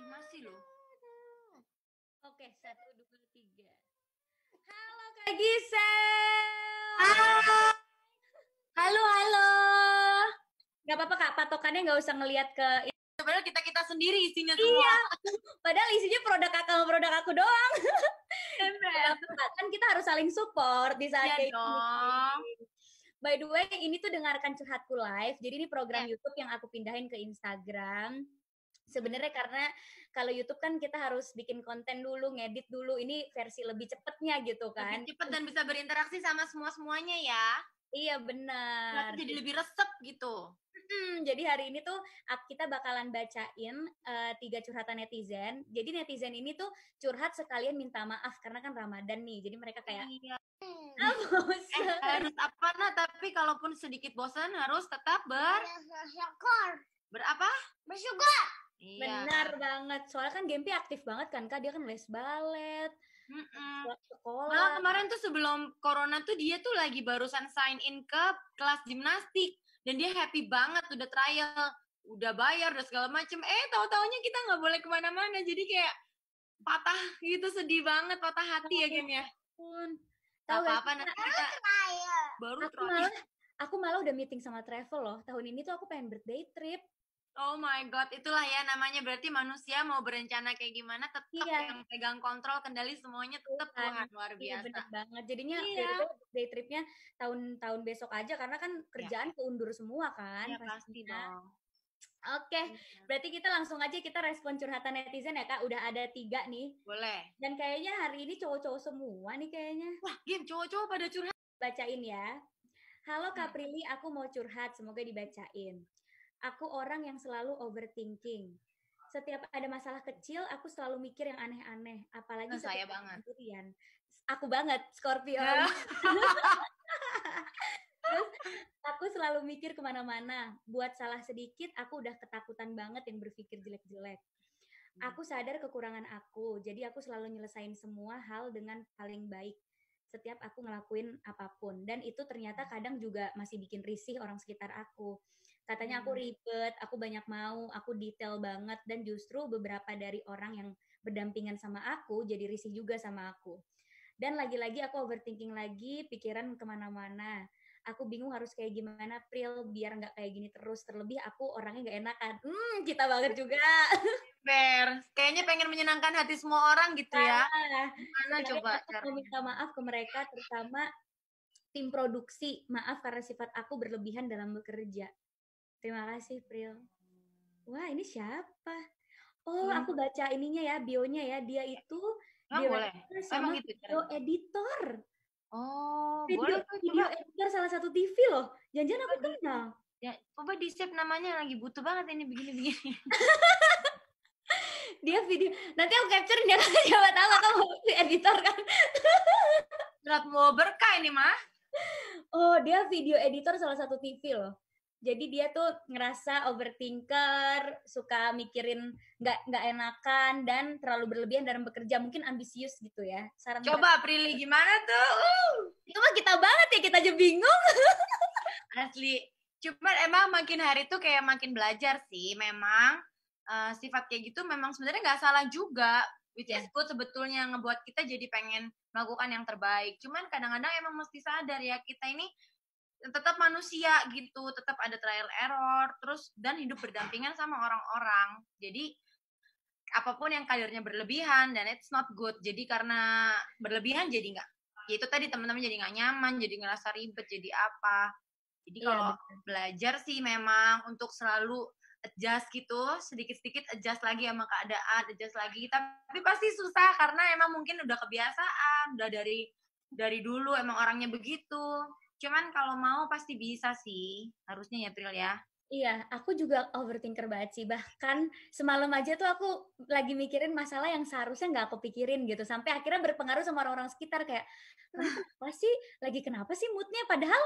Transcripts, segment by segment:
Masih loh. Oke, 1, 2, 3. Halo Kak Gisel. Halo. Gak apa-apa Kak, patokannya gak usah ngelihat ke... Padahal kita sendiri isinya semua. Iya, padahal isinya produk kakak sama produk aku doang. Kan kita harus saling support di saat kayak dong. Gini. By the way, ini tuh dengarkan curhatku live. Jadi ini program YouTube yang aku pindahin ke Instagram. Sebenarnya karena kalau YouTube kan kita harus bikin konten dulu, ngedit dulu. Ini versi lebih cepetnya gitu kan. Lebih cepet dan bisa berinteraksi sama semua-semuanya ya. Iya benar. Jadi lebih resep gitu. Jadi hari ini tuh kita bakalan bacain 3 curhatan netizen. Jadi netizen ini tuh curhat sekalian minta maaf karena kan Ramadan nih. Jadi mereka kayak harus apa nah, tapi kalaupun sedikit bosan harus tetap bersyukur. Bersyukur. Iya. Benar banget. Soalnya kan Gempi aktif banget kan Kak, dia kan les balet. Sekolah. Malah kemarin tuh sebelum corona tuh dia tuh lagi barusan sign in ke kelas gimnastik dan dia happy banget udah trial, udah bayar, udah segala macem. Tahu-taunya kita nggak boleh kemana-mana, jadi kayak patah gitu, sedih banget, patah hati ya Gem ya. Tahu apa-apa nanti kita baru trial. Aku malah udah meeting sama travel loh. Tahun ini tuh aku pengen birthday trip. Oh my god, itulah ya namanya, berarti manusia mau berencana kayak gimana tetap yang pegang kontrol kendali semuanya tetap Tuhan, luar biasa. Iya bener banget. Jadinya day tripnya tahun besok aja karena kan kerjaan keundur semua kan. Iya pasti dong. Oke, berarti kita langsung aja kita respon curhatan netizen ya Kak. Udah ada 3 nih. Boleh. Dan kayaknya hari ini cowok-cowok semua nih kayaknya. Wah, Gem, cowok-cowok pada curhat. Bacain ya. Halo Kak Prilly, aku mau curhat, semoga dibacain. Aku orang yang selalu overthinking. Setiap ada masalah kecil, aku selalu mikir yang aneh-aneh. Apalagi saya banget. Sendirian. Aku banget, Scorpio. Terus aku selalu mikir kemana-mana. Buat salah sedikit, aku udah ketakutan banget yang berpikir jelek-jelek. Aku sadar kekurangan aku, jadi aku selalu nyelesain semua hal dengan paling baik. Setiap aku ngelakuin apapun. Dan itu ternyata kadang juga masih bikin risih orang sekitar aku. Katanya aku ribet, aku banyak mau, aku detail banget. Dan justru beberapa dari orang yang berdampingan sama aku jadi risih juga sama aku. Dan lagi-lagi aku overthinking lagi, pikiran kemana-mana. Aku bingung harus kayak gimana, Pril, biar nggak kayak gini terus. Terlebih aku orangnya nggak enakan. Kita banget juga. Fair. Kayaknya pengen menyenangkan hati semua orang gitu ya. Nah, Gimana sekalian coba aku mau caranya? minta maaf ke mereka, terutama tim produksi. Maaf karena sifat aku berlebihan dalam bekerja. Terima kasih, Pril. Wah, ini siapa? Oh, aku baca ininya ya, bionya ya. Dia itu Boleh. director sama Emang gitu video caranya. editor. Oh, Video boleh tuh video coba. editor salah satu TV loh. Jangan-jangan aku kenal. Ya, coba di save namanya, lagi butuh banget ini begini-begini. Dia video. Nanti aku capture ya, coba tahu kamu editor kan. Berat mau berkah ini mah. Oh, dia video editor salah satu TV loh. Jadi dia tuh ngerasa overthinker, suka mikirin nggak enakan dan terlalu berlebihan dalam bekerja, mungkin ambisius gitu ya. Saran Coba Prilly gimana tuh? itu mah kita banget ya, kita aja bingung. Asli. Cuma emang makin hari tuh kayak makin belajar sih. Memang sifat kayak gitu memang sebenarnya nggak salah juga. Which is good sebetulnya, ngebuat kita jadi pengen melakukan yang terbaik. Cuman kadang-kadang emang mesti sadar ya, kita ini tetap manusia gitu, tetap ada trial error, terus dan hidup berdampingan sama orang-orang. Jadi apapun yang kadarnya berlebihan dan it's not good. Jadi karena berlebihan jadi nggak, ya itu tadi teman-teman jadi nggak nyaman, jadi ngerasa ribet, jadi apa. Jadi kalau belajar sih memang untuk selalu adjust gitu, sedikit-sedikit adjust lagi sama keadaan, adjust lagi. Tapi pasti susah karena emang mungkin udah kebiasaan, udah dari dulu emang orangnya begitu. Cuman kalau mau pasti bisa sih, harusnya ya Pril ya. Iya, aku juga overthinker banget sih. Bahkan semalam aja tuh aku lagi mikirin masalah yang seharusnya nggak aku pikirin gitu. Sampai akhirnya berpengaruh sama orang-orang sekitar kayak, kenapa sih? Lagi kenapa sih moodnya? Padahal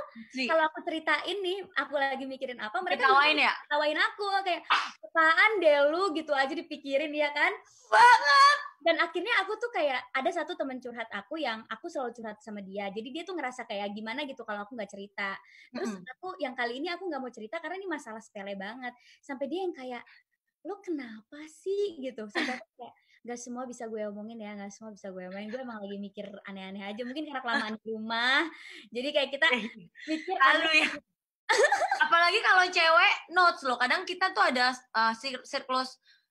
kalau aku ceritain nih, aku lagi mikirin apa, mereka ketawain aku. Kayak, apaan deh lu gitu aja dipikirin ya kan? Banget! Dan akhirnya aku tuh kayak, ada satu teman curhat aku yang aku selalu curhat sama dia. Jadi dia tuh ngerasa kayak gimana gitu kalau aku nggak cerita. Terus aku yang kali ini aku nggak mau cerita karena ini masalah sepele banget. Sampai dia yang kayak, lo kenapa sih gitu. Sampai aku kayak, gak semua bisa gue omongin ya, gak semua bisa gue omongin. Gue emang lagi mikir aneh-aneh aja. Mungkin karena kelamaan di rumah. Jadi kayak kita mikir aneh. Ya. Apalagi kalau cewek notes loh. Kadang kita tuh ada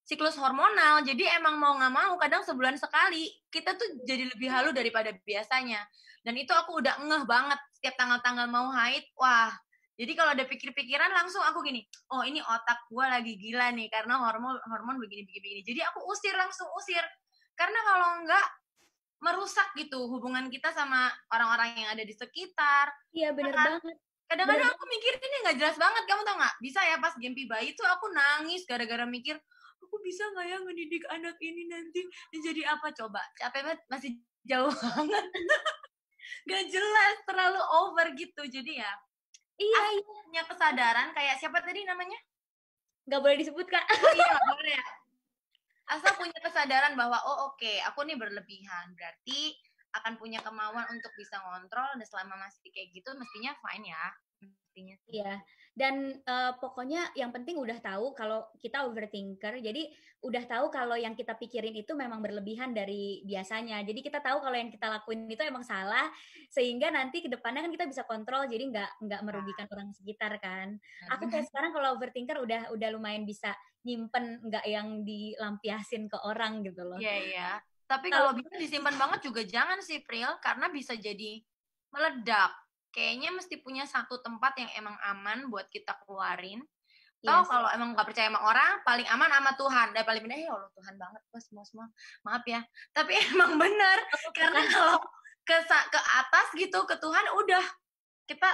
siklus hormonal. Jadi emang mau nggak mau kadang sebulan sekali kita tuh jadi lebih halu daripada biasanya. Dan itu aku udah ngeh banget setiap tanggal-tanggal mau haid. Wah, jadi kalau ada pikir-pikiran langsung aku gini, oh ini otak gue lagi gila nih karena hormon begini. Jadi aku langsung usir. Karena kalau enggak merusak gitu hubungan kita sama orang-orang yang ada di sekitar. Iya bener banget. Kadang-kadang aku mikir ini nggak jelas banget, kamu tau nggak? Bisa ya pas Gempi bayi tuh aku nangis gara-gara mikir, aku bisa nggak ya ngedidik anak ini nanti jadi apa coba? Capek banget, masih jauh banget. Gak jelas, terlalu over gitu. Jadi ya, iya. punya kesadaran kayak siapa tadi namanya? Gak boleh disebut Kak. Oh iya gak boleh ya. Asal punya kesadaran bahwa oke, aku nih berlebihan, berarti akan punya kemauan untuk bisa ngontrol, dan selama masih kayak gitu mestinya fine ya. Mestinya. Iya. Dan pokoknya yang penting udah tahu kalau kita overthinker. Jadi udah tahu kalau yang kita pikirin itu memang berlebihan dari biasanya. Jadi kita tahu kalau yang kita lakuin itu emang salah, sehingga nanti ke depannya kan kita bisa kontrol. Jadi nggak merugikan orang sekitar kan. Aku kayak sekarang kalau overthinker udah lumayan bisa nyimpen, nggak yang dilampiasin ke orang gitu loh. Iya. Tapi kalau bisa disimpan banget juga jangan sih Pril, karena bisa jadi meledak. Kayaknya mesti punya satu tempat yang emang aman buat kita keluarin. Atau kalau emang nggak percaya sama orang, paling aman sama Tuhan. Dan paling benar, ya Allah Tuhan banget, semua. Maaf ya. Tapi emang benar. Karena kalau ke atas gitu, ke Tuhan udah. Kita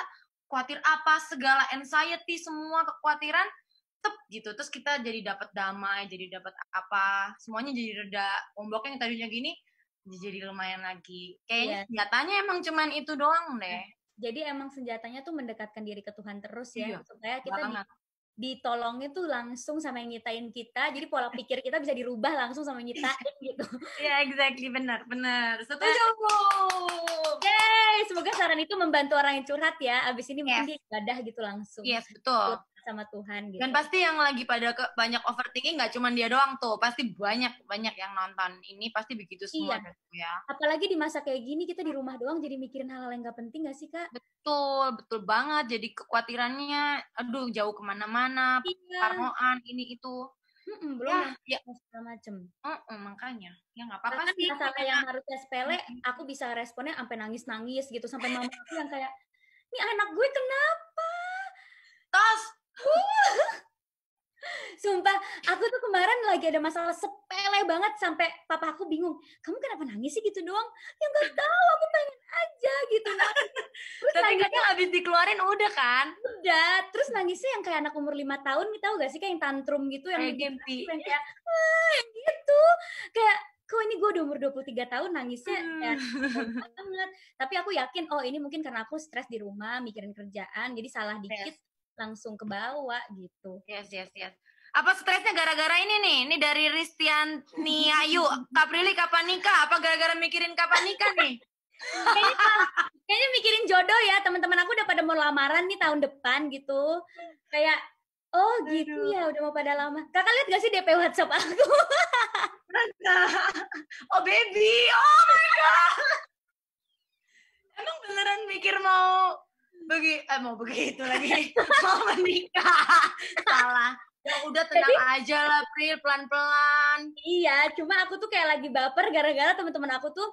khawatir apa, segala anxiety, semua kekhawatiran, gitu. Terus kita jadi dapat damai, jadi dapat apa, semuanya jadi reda. Ombaknya yang tadinya gini, jadi lumayan lagi. Kayaknya senjatanya emang cuman itu doang deh. Jadi emang senjatanya tuh mendekatkan diri ke Tuhan terus ya, supaya kita ditolongnya tuh langsung sama yang nyitain kita. Jadi pola pikir kita bisa dirubah langsung sama yang nyitain gitu. Iya, exactly, benar. Setuju. Yeay, semoga saran itu membantu orang yang curhat ya. Abis ini mungkin dia ibadah gitu langsung. Yes, betul. sama Tuhan gitu. Dan pasti yang lagi pada banyak overthinking nggak cuma dia doang tuh, pasti banyak yang nonton ini pasti begitu semua ya. Apalagi di masa kayak gini kita di rumah doang jadi mikirin hal-hal yang nggak penting nggak sih Kak? Betul banget. Jadi kekhawatirannya, aduh jauh kemana-mana, parnoan ini itu. Belum yang segala macem. Makanya ya nggak apa-apa sih. Masalah yang harusnya sepele, aku bisa responnya sampai nangis gitu, sampai mama aku yang kayak, ini anak gue kenapa? Tos. Sumpah, aku tuh kemarin lagi ada masalah sepele banget sampai papa aku bingung. Kamu kenapa nangis sih gitu doang? Ya nggak tahu, aku pengen aja gitu nangis. Terus tapi kadang habis dikeluarin udah kan? Udah, terus nangisnya yang kayak anak umur 5 tahun, tahu gak sih kayak yang tantrum gitu, yang Gempi. Yang kayak yang gitu. Kayak kok ini gue udah umur 23 tahun nangisnya ya banget. Tapi aku yakin ini mungkin karena aku stres di rumah mikirin kerjaan, jadi salah dikit langsung ke bawah gitu. Yes. Apa stresnya gara-gara ini nih? Ini dari Ristiani Ayu. Kak Prilly kapan nikah? Apa gara-gara mikirin kapan nikah nih? Kayaknya mikirin jodoh ya. Teman-teman aku udah pada mau lamaran nih tahun depan gitu. Kayak gitu ya udah mau pada lama. Kakak lihat gak sih DP WhatsApp aku? Oh baby, oh my god. Emang beneran mikir mau begitu lagi. Mau menikah. Salah. Ya udah tenang aja lah Pril, pelan-pelan. Iya, cuma aku tuh kayak lagi baper gara-gara teman-teman aku tuh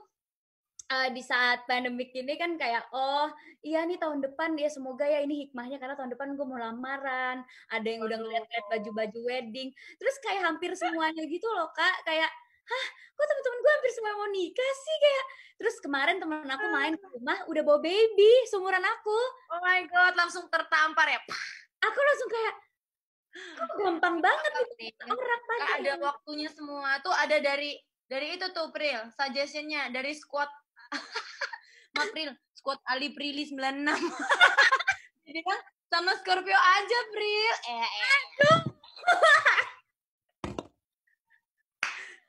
di saat pandemik ini kan kayak iya nih tahun depan ya semoga ya ini hikmahnya karena tahun depan gue mau lamaran, ada yang udah ngeliat baju-baju wedding, terus kayak hampir semuanya gitu loh Kak, kayak kok teman-teman gue hampir semua mau nikah sih kayak. Terus kemarin teman aku main ke rumah udah bawa baby seumuran aku. Oh my god, langsung tertampar ya. Aku langsung kayak kok gampang banget nih orang pada ada waktunya semua tuh. Ada dari itu tuh Pril, suggestionnya dari squad April, squad Ali Prilly 96. Jadi kan sama Scorpio aja Pril. Aduh.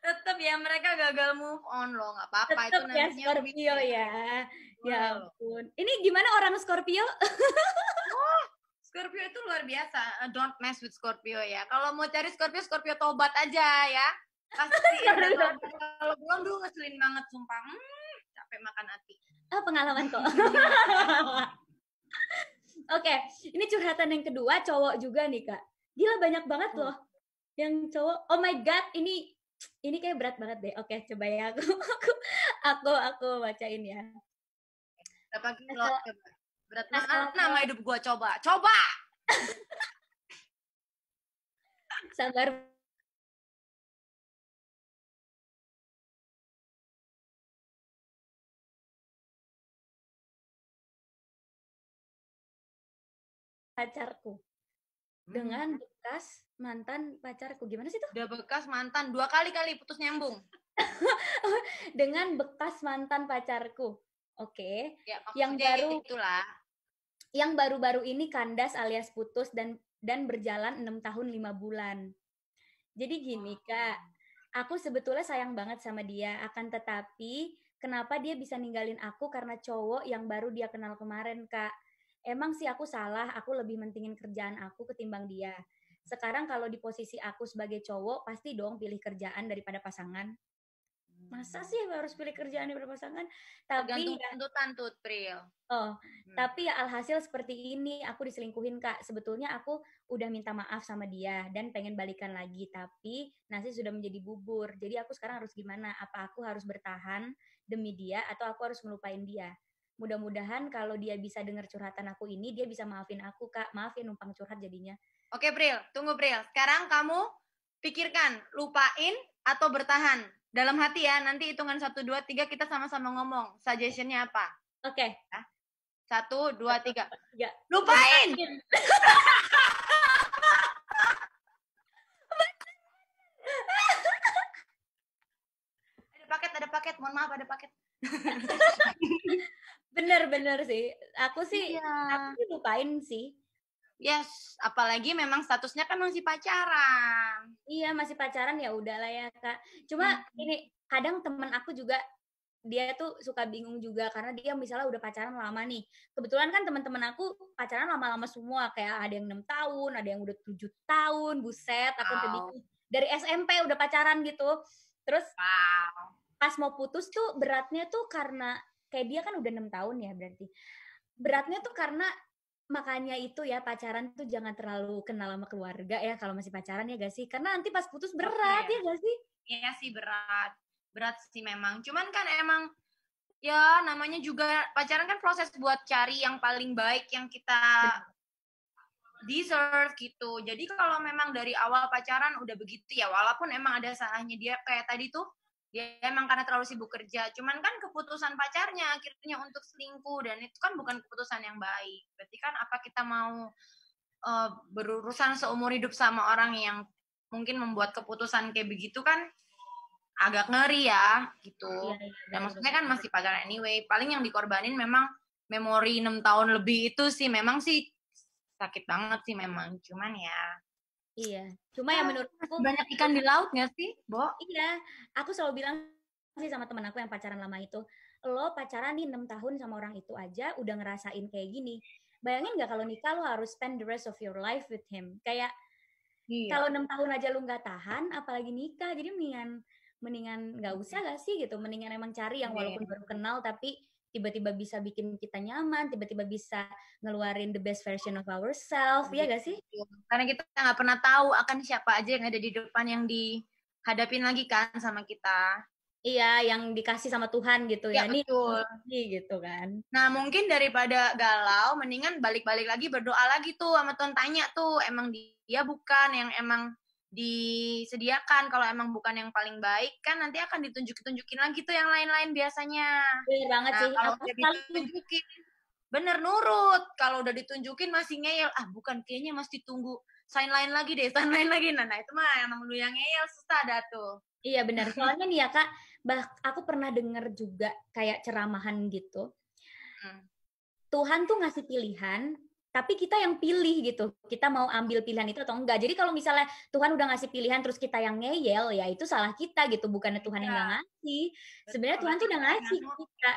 Tetep ya mereka gagal move on loh, nggak apa-apa itu namanya Scorpio ya. Ya ampun. Ini gimana orang Scorpio? Scorpio itu luar biasa. Don't mess with Scorpio ya. Kalau mau cari Scorpio tobat aja ya. Pasti kalau belum dulu ngeselin banget sumpah. Capek makan hati. Pengalaman kok. Oke, ini curhatan yang kedua cowok juga nih Kak. Gila banyak banget loh yang cowok. Oh my god, ini kayak berat banget deh. Oke, coba ya aku bacain ya. Berapa kilo? Berat mana nama hidup gua coba. Sabar. Pacarku dengan bekas mantan pacarku. Gimana sih tuh? Udah bekas mantan 2 kali putus nyambung. Dengan bekas mantan pacarku. Oke. Ya, yang baru itulah. Yang baru-baru ini kandas alias putus dan berjalan 6 tahun 5 bulan. Jadi gini Kak, aku sebetulnya sayang banget sama dia, akan tetapi kenapa dia bisa ninggalin aku karena cowok yang baru dia kenal kemarin Kak. Emang sih aku salah, aku lebih mentingin kerjaan aku ketimbang dia. Sekarang kalau di posisi aku sebagai cowok, pasti dong pilih kerjaan daripada pasangan. Masa sih harus pilih kerjaan daripada pasangan? Tapi tuntutan tuh, Pril. Tapi ya alhasil seperti ini, aku diselingkuhin Kak. Sebetulnya aku udah minta maaf sama dia dan pengen balikan lagi, tapi nasi sudah menjadi bubur. Jadi aku sekarang harus gimana? Apa aku harus bertahan demi dia atau aku harus ngelupain dia? Mudah-mudahan kalau dia bisa dengar curhatan aku ini, dia bisa maafin aku Kak. Maaf ya numpang curhat jadinya. Oke Pril, tunggu Pril. Sekarang kamu pikirkan, lupain atau bertahan. Dalam hati ya, nanti hitungan 1, 2, 3 kita sama-sama ngomong. Suggestionnya apa? Oke. 1, 2, 3. Lupain! Ada paket. Mohon maaf, ada paket. Bener sih. Aku sih lupain sih. Yes, apalagi memang statusnya kan masih pacaran. Iya, masih pacaran ya udahlah ya, Kak. Cuma ini kadang temen aku juga dia tuh suka bingung juga karena dia misalnya udah pacaran lama nih. Kebetulan kan teman-teman aku pacaran lama-lama semua, kayak ada yang 6 tahun, ada yang udah 7 tahun, buset, aku udah bingung. Dari SMP udah pacaran gitu. Terus pas mau putus tuh beratnya tuh karena kayak dia kan udah 6 tahun ya berarti. Beratnya tuh karena makanya itu ya pacaran tuh jangan terlalu kenal sama keluarga ya kalau masih pacaran ya gak sih? Karena nanti pas putus berat ya gak sih? Iya sih berat sih memang. Cuman kan emang ya namanya juga pacaran kan proses buat cari yang paling baik yang kita deserve gitu. Jadi kalau memang dari awal pacaran udah begitu ya, walaupun emang ada salahnya dia kayak tadi tuh dia emang karena terlalu sibuk kerja. Cuman kan keputusan pacarnya akhirnya untuk selingkuh dan itu kan bukan keputusan yang baik. Berarti kan apa kita mau berurusan seumur hidup sama orang yang mungkin membuat keputusan kayak begitu kan agak ngeri ya gitu. Dan maksudnya kan masih pacaran anyway. Paling yang dikorbanin memang memori 6 tahun lebih itu sih memang sih sakit banget sih memang. Cuman ya iya. Cuma ya menurut aku banyak ikan di laut gak sih, Bo? Iya, aku selalu bilang sih sama temen aku yang pacaran lama itu, lo pacaran nih 6 tahun sama orang itu aja udah ngerasain kayak gini. Bayangin gak kalau nikah lo harus spend the rest of your life with him. Kayak kalau 6 tahun aja lo gak tahan, apalagi nikah. Jadi mendingan gak usah gak sih gitu. Mendingan emang cari yang walaupun baru kenal tapi tiba-tiba bisa bikin kita nyaman, tiba-tiba bisa ngeluarin the best version of ourselves, ya gak sih? Karena kita nggak pernah tahu akan siapa aja yang ada di depan yang dihadapin lagi kan sama kita. Iya, yang dikasih sama Tuhan gitu ya. Ya, betul. Nih, gitu kan. Nah, mungkin daripada galau, mendingan balik-balik lagi berdoa lagi tuh sama Tuhan, tanya tuh, emang dia bukan yang emang disediakan. Kalau emang bukan yang paling baik, kan nanti akan ditunjukin lagi tuh yang lain-lain biasanya. Bener banget sih. Kalau udah ditunjukin, bener nurut. Kalau udah ditunjukin masih ngeyel, bukan, kayaknya masih tunggu sign lain lagi deh, sign lain lagi. Nah itu mah emang lu yang ngeyel, susah dah tuh. Iya benar. Soalnya nih ya Kak, aku pernah denger juga kayak ceramahan gitu. Tuhan tuh ngasih pilihan, tapi kita yang pilih gitu. Kita mau ambil pilihan itu atau enggak. Jadi kalau misalnya Tuhan udah ngasih pilihan terus kita yang ngeyel, ya itu salah kita gitu. Bukannya Tuhan yang nggak ngasih. Sebenarnya Tuhan tuh udah ngasih kita.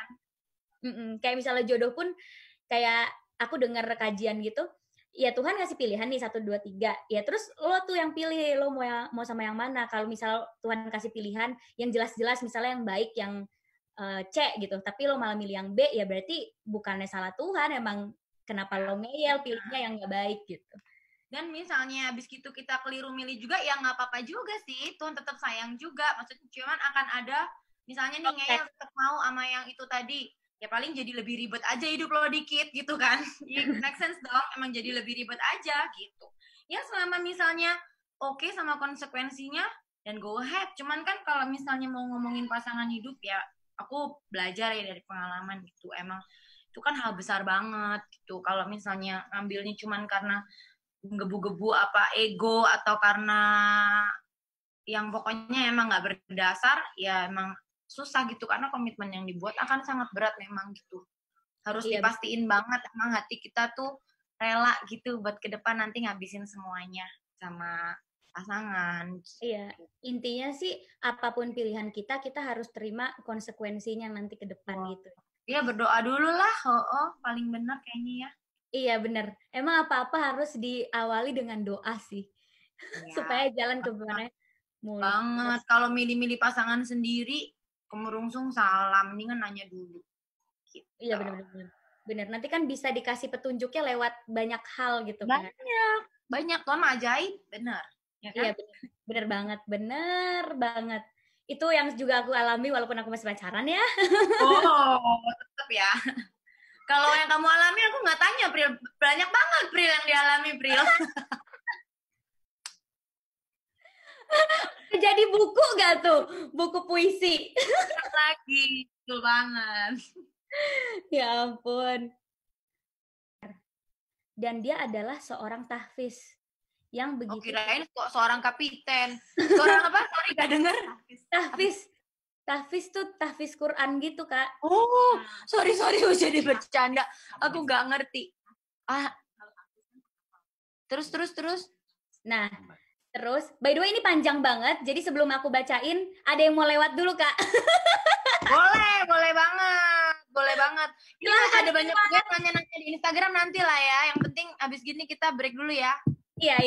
Kayak misalnya jodoh pun, kayak aku dengar kajian gitu, ya Tuhan ngasih pilihan nih 1, 2, 3. Ya terus lo tuh yang pilih, lo mau sama yang mana. Kalau misal Tuhan kasih pilihan yang jelas-jelas misalnya yang baik, yang C gitu, tapi lo malah milih yang B, ya berarti bukannya salah Tuhan, emang kenapa lo ngeyel pilihnya yang nggak baik gitu. Dan misalnya habis gitu kita keliru milih juga, ya nggak apa-apa juga sih, Tuhan tetap sayang juga. Maksudnya cuman akan ada, misalnya nih ngeyel tetap mau sama yang itu tadi, ya paling jadi lebih ribet aja hidup lo dikit gitu kan. Make sense dong, emang jadi lebih ribet aja gitu. Ya selama misalnya oke sama konsekuensinya, dan go ahead. Cuman kan kalau misalnya mau ngomongin pasangan hidup, ya aku belajar ya dari pengalaman gitu. Emang itu kan hal besar banget gitu. Kalau misalnya ngambilnya cuman karena gebu-gebu apa ego atau karena yang pokoknya emang nggak berdasar, ya emang susah gitu, karena komitmen yang dibuat akan sangat berat memang gitu. Harus dipastiin banget emang hati kita tuh rela gitu buat ke depan nanti ngabisin semuanya sama pasangan. Iya, intinya sih apapun pilihan kita harus terima konsekuensinya nanti ke depan gitu. Iya, berdoa dulu lah, paling benar kayaknya ya. Iya benar, emang apa-apa harus diawali dengan doa sih, supaya jalan ke mana. Banget, kalau milih-milih pasangan sendiri, kemerungsung salah, mendingan nanya dulu. Gitu. Iya benar. Nanti kan bisa dikasih petunjuknya lewat banyak hal gitu kan. Banyak, Tuhan mah ajaib, benar. Ya kan? Iya benar banget. Itu yang juga aku alami walaupun aku masih pacaran ya. Oh, tetap ya. Kalau yang kamu alami aku nggak tanya, Pril. Banyak banget, Pril, yang dialami, Pril. Jadi buku gak tuh? Buku puisi. Lagi, betul banget. Ya ampun. Dan dia adalah seorang tahfiz yang begitu. Kirain kok seorang kapiten. Seorang apa? Sorry, gak denger. Tahfiz tuh tahfiz Quran gitu, Kak. Oh, sorry jadi bercanda. Aku nggak ngerti. Terus. Nah, Terus, by the way ini panjang banget, jadi sebelum aku bacain, ada yang mau lewat dulu, Kak. Boleh banget. Boleh banget. Ini masih ada banyak juga nanya-nanya di Instagram nanti lah ya. Yang penting abis gini kita break dulu ya. Iya.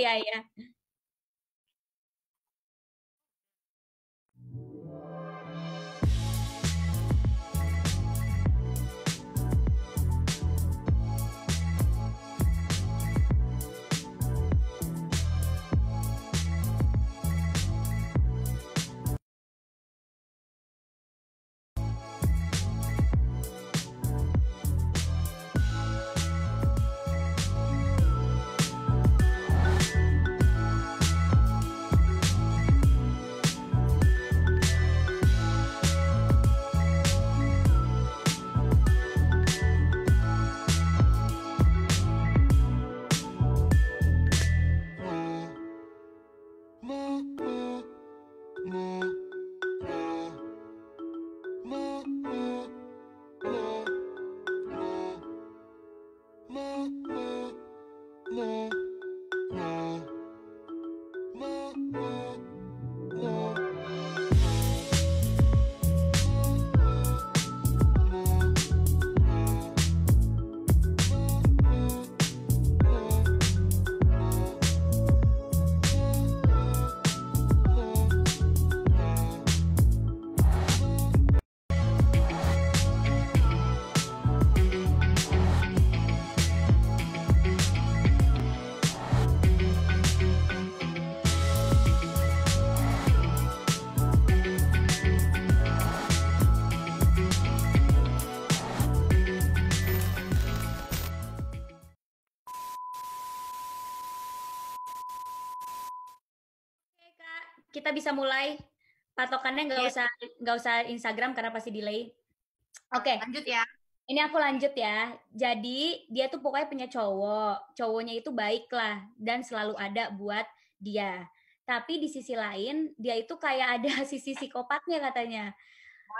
Kita bisa mulai. Patokannya nggak usah Instagram karena pasti delay. Oke. Lanjut ya. Ini aku lanjut ya. Jadi dia tuh pokoknya punya cowok. Cowoknya itu baik lah dan selalu ada buat dia. Tapi di sisi lain dia itu kayak ada sisi psikopatnya katanya.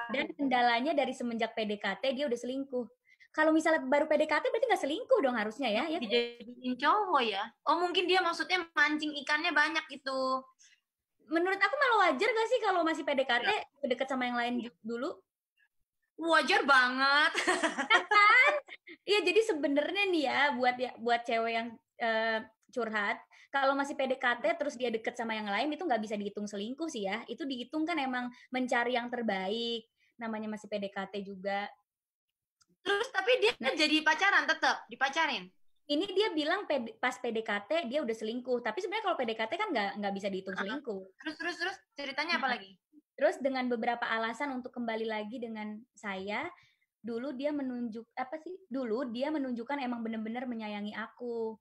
Dan kendalanya dari semenjak PDKT dia udah selingkuh. Kalau misalnya baru PDKT berarti nggak selingkuh dong harusnya ya? Dijadiin cowok ya? Oh mungkin dia maksudnya mancing ikannya banyak gitu. Menurut aku malah wajar gak sih kalau masih PDKT deket sama yang lain dulu? Wajar banget. Kan? Iya jadi sebenarnya nih ya buat cewek yang curhat, kalau masih PDKT terus dia deket sama yang lain itu nggak bisa dihitung selingkuh sih ya. Itu dihitung kan emang mencari yang terbaik. Namanya masih PDKT juga. Terus tapi dia jadi pacaran tetap dipacarin. Ini dia bilang pas PDKT dia udah selingkuh, tapi sebenarnya kalau PDKT kan nggak bisa dihitung selingkuh. Terus ceritanya apa lagi? Terus dengan beberapa alasan untuk kembali lagi dengan saya, dulu dia menunjukkan emang benar-benar menyayangi aku.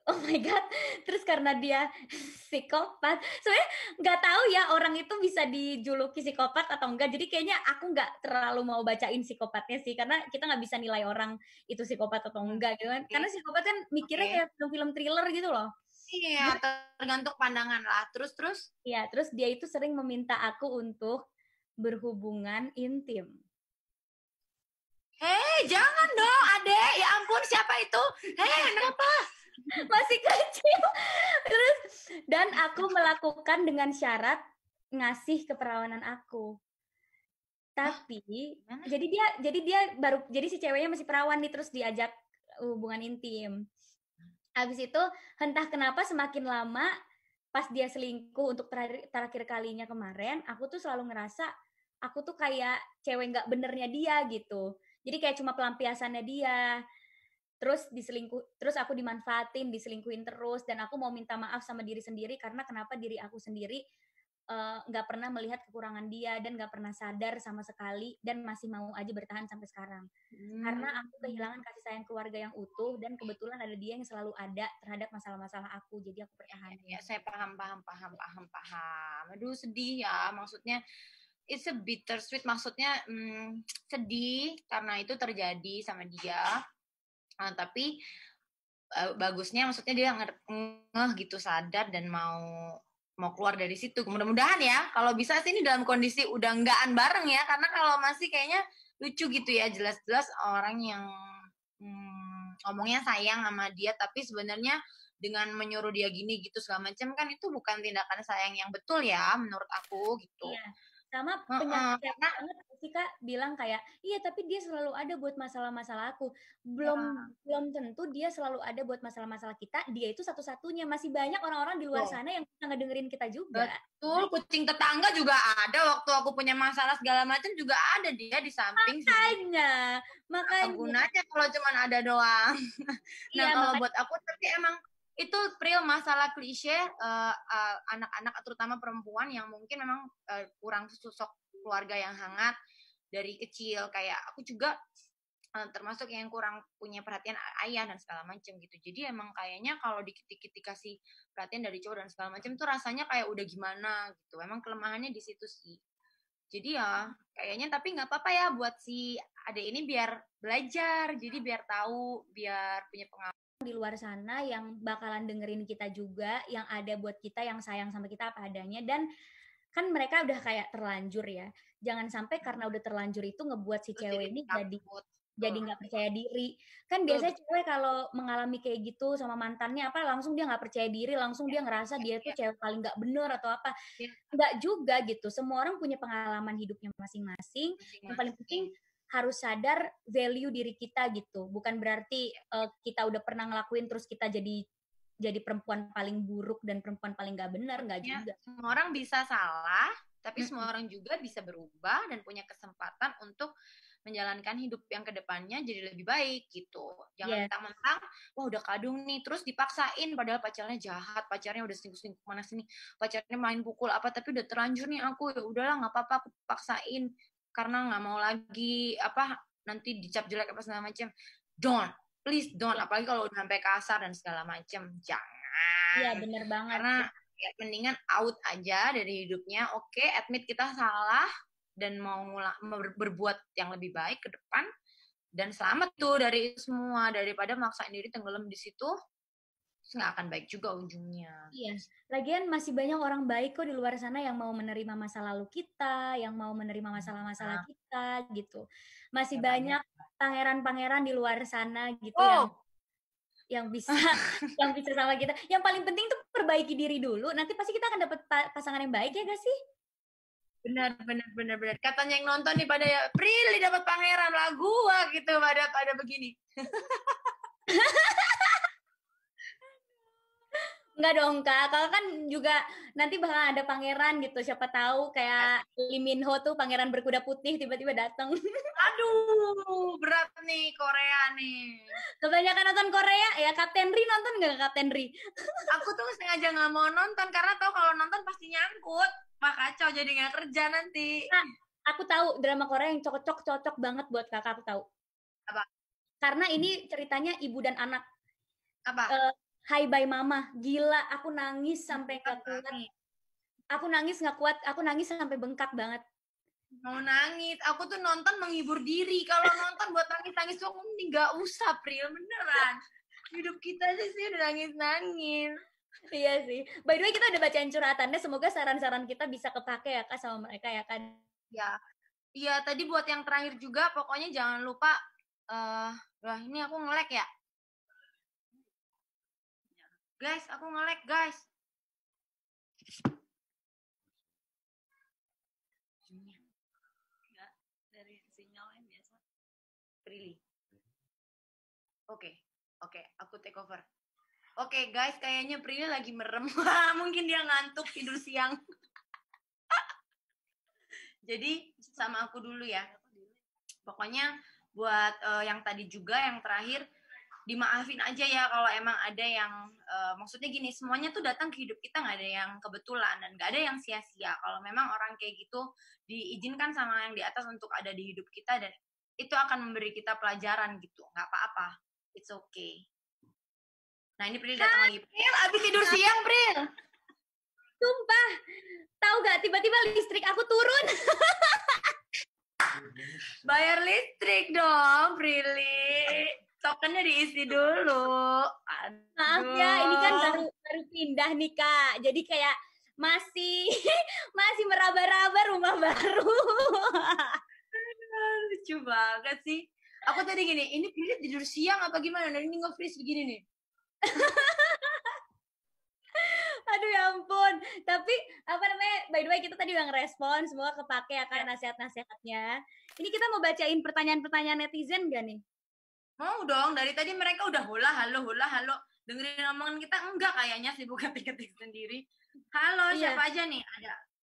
Oh my god, terus karena dia psikopat, sebenarnya nggak tahu ya orang itu bisa dijuluki psikopat atau enggak, jadi kayaknya aku nggak terlalu mau bacain psikopatnya sih, karena kita nggak bisa nilai orang itu psikopat atau enggak gitu kan, karena psikopat kan mikirnya kayak film-film thriller gitu loh. Iya, tergantung pandangan lah. Terus? Iya, terus dia itu sering meminta aku untuk berhubungan intim. Hei, jangan dong, adek. Ya ampun, siapa itu? Hei, kenapa? Masih kecil. Terus dan aku melakukan dengan syarat ngasih keperawanan aku. Tapi jadi si ceweknya masih perawan nih, terus diajak hubungan intim. Habis itu entah kenapa semakin lama pas dia selingkuh untuk terakhir kalinya kemarin, aku tuh selalu ngerasa aku tuh kayak cewek nggak benernya dia gitu. Jadi kayak cuma pelampiasannya dia. Terus aku diselingkuhin terus, dan aku mau minta maaf sama diri sendiri karena kenapa diri aku sendiri nggak pernah melihat kekurangan dia dan nggak pernah sadar sama sekali dan masih mau aja bertahan sampai sekarang. Karena aku kehilangan kasih sayang keluarga yang utuh dan kebetulan ada dia yang selalu ada terhadap masalah-masalah aku, jadi aku pertahanin. Ya, saya paham. Aduh, sedih ya, maksudnya it's a bittersweet, maksudnya sedih karena itu terjadi sama dia. Tapi bagusnya maksudnya dia ngeh gitu, sadar dan mau keluar dari situ. Mudah-mudahan ya, kalau bisa sih ini dalam kondisi udah enggaan bareng ya, karena kalau masih kayaknya lucu gitu ya, jelas-jelas orang yang ngomongnya sayang sama dia, tapi sebenarnya dengan menyuruh dia gini gitu segala macam kan itu bukan tindakan sayang yang betul ya menurut aku gitu. Iya. Sama penyakit banget sih Kak bilang kayak, iya tapi dia selalu ada buat masalah-masalah aku. Belum tentu dia selalu ada buat masalah-masalah kita, dia itu satu-satunya. Masih banyak orang-orang di luar sana yang bisa ngedengerin kita juga. Betul, kucing tetangga juga ada, waktu aku punya masalah segala macam juga ada dia di samping. Makanya. Gunanya kalau cuma ada doang. Nah, kalau buat aku tapi emang itu Pril masalah klise anak-anak terutama perempuan yang mungkin memang kurang sosok keluarga yang hangat dari kecil, kayak aku juga termasuk yang kurang punya perhatian ayah dan segala macam gitu. Jadi emang kayaknya kalau dikit-dikit dikasih perhatian dari cowok dan segala macam tuh rasanya kayak udah gimana gitu. Emang kelemahannya di situ sih. Jadi ya kayaknya tapi nggak apa-apa ya buat si adek ini biar belajar, jadi biar tahu, biar punya pengalaman di luar sana yang bakalan dengerin kita juga, yang ada buat kita, yang sayang sama kita apa adanya. Dan kan mereka udah kayak terlanjur ya, jangan sampai karena udah terlanjur itu ngebuat si cewek ini jadi nggak percaya diri. Kan biasanya cewek kalau mengalami kayak gitu sama mantannya apa, langsung dia nggak percaya diri, langsung dia ngerasa dia tuh cewek paling nggak bener atau apa. Nggak juga gitu, semua orang punya pengalaman hidupnya masing-masing. Yang paling penting harus sadar value diri kita gitu. Bukan berarti kita udah pernah ngelakuin terus kita jadi perempuan paling buruk dan perempuan paling gak benar, nggak juga. Semua orang bisa salah, tapi semua orang juga bisa berubah dan punya kesempatan untuk menjalankan hidup yang kedepannya jadi lebih baik gitu. Jangan mentang-mentang, wah udah kadung nih, terus dipaksain padahal pacarnya jahat, pacarnya udah selingkuh mana sini, pacarnya main pukul apa, tapi udah terlanjur nih aku, ya udahlah nggak apa-apa aku paksain karena nggak mau lagi apa nanti dicap jelek apa segala macam. Please don't, apalagi kalau udah sampai kasar dan segala macam, jangan. Iya bener banget. Karena ya, mendingan out aja dari hidupnya. Oke, admit kita salah dan mau berbuat yang lebih baik ke depan dan selamat tuh dari itu semua, daripada maksain diri tenggelam di situ, nggak akan baik juga ujungnya. Iya, lagian masih banyak orang baik kok di luar sana yang mau menerima masa lalu kita, yang mau menerima masalah-masalah kita gitu. Masih banyak pangeran-pangeran di luar sana gitu yang bisa sama kita. Yang paling penting tuh perbaiki diri dulu, nanti pasti kita akan dapat pasangan yang baik ya gak sih? Benar. Katanya yang nonton nih pada ya, Prilly dapat pangeran lah gua gitu pada begini. Enggak dong Kak, kalau kan juga nanti bakal ada pangeran gitu, siapa tahu kayak Lee Min Ho tuh pangeran berkuda putih tiba-tiba datang. Aduh, berat nih Korea nih. Kebanyakan nonton Korea ya, Kapten Ri nonton nggak Kapten Ri? Aku tuh sengaja nggak mau nonton karena tahu kalau nonton pasti nyangkut, Pak kacau jadi nggak kerja nanti. Nah, aku tahu drama Korea yang cocok banget buat kakak, aku tahu. Apa? Karena ini ceritanya ibu dan anak. Apa? Hai Bye Mama, gila aku nangis sampai nggak kuat. Aku nangis nggak kuat, aku nangis sampai bengkak banget. Mau nangis, aku tuh nonton menghibur diri. Kalau nonton buat nangis-nangis tuh nggak usah, Pril, beneran. Hidup kita aja sih udah nangis-nangis. Iya sih. By the way kita udah bacain curhatannya, semoga saran-saran kita bisa kepake ya Kak sama mereka ya kan. Ya, iya tadi buat yang terakhir juga, pokoknya jangan lupa. Wah ini aku nge-lag ya. Guys, aku nge-lag guys. Ya, dari sinyalnya biasa. Prilly. Oke, aku take over. Oke, guys, kayaknya Prilly lagi merem. Mungkin dia ngantuk tidur siang. Jadi sama aku dulu ya. Pokoknya buat yang tadi juga yang terakhir, dimaafin aja ya kalau emang ada yang maksudnya gini, semuanya tuh datang ke hidup kita, nggak ada yang kebetulan dan nggak ada yang sia-sia. Kalau memang orang kayak gitu diizinkan sama yang di atas untuk ada di hidup kita dan itu akan memberi kita pelajaran gitu, nggak apa-apa, it's okay. Nah ini Pril datang lagi. Pril abis tidur siang Pril. Sumpah, tahu gak tiba-tiba listrik aku turun. Bayar listrik dong Prilly. Tokennya diisi dulu. Aduh. Maaf ya, ini kan baru pindah nih Kak. Jadi kayak masih meraba-raba rumah baru. Lucu banget sih. Aku tadi gini, ini Prilly tidur siang apa gimana? Dan ini nge-freeze begini nih. Aduh ya ampun. Tapi apa namanya? By the way kita tadi udah ngerespon, semoga kepake ya kan nasihat-nasihatnya. Ini kita mau bacain pertanyaan-pertanyaan netizen gak nih? Mau dong, dari tadi mereka udah hola halo. Dengerin omongan kita enggak kayaknya, sibuk ketik-ketik sendiri. Halo, Iya. siapa aja nih?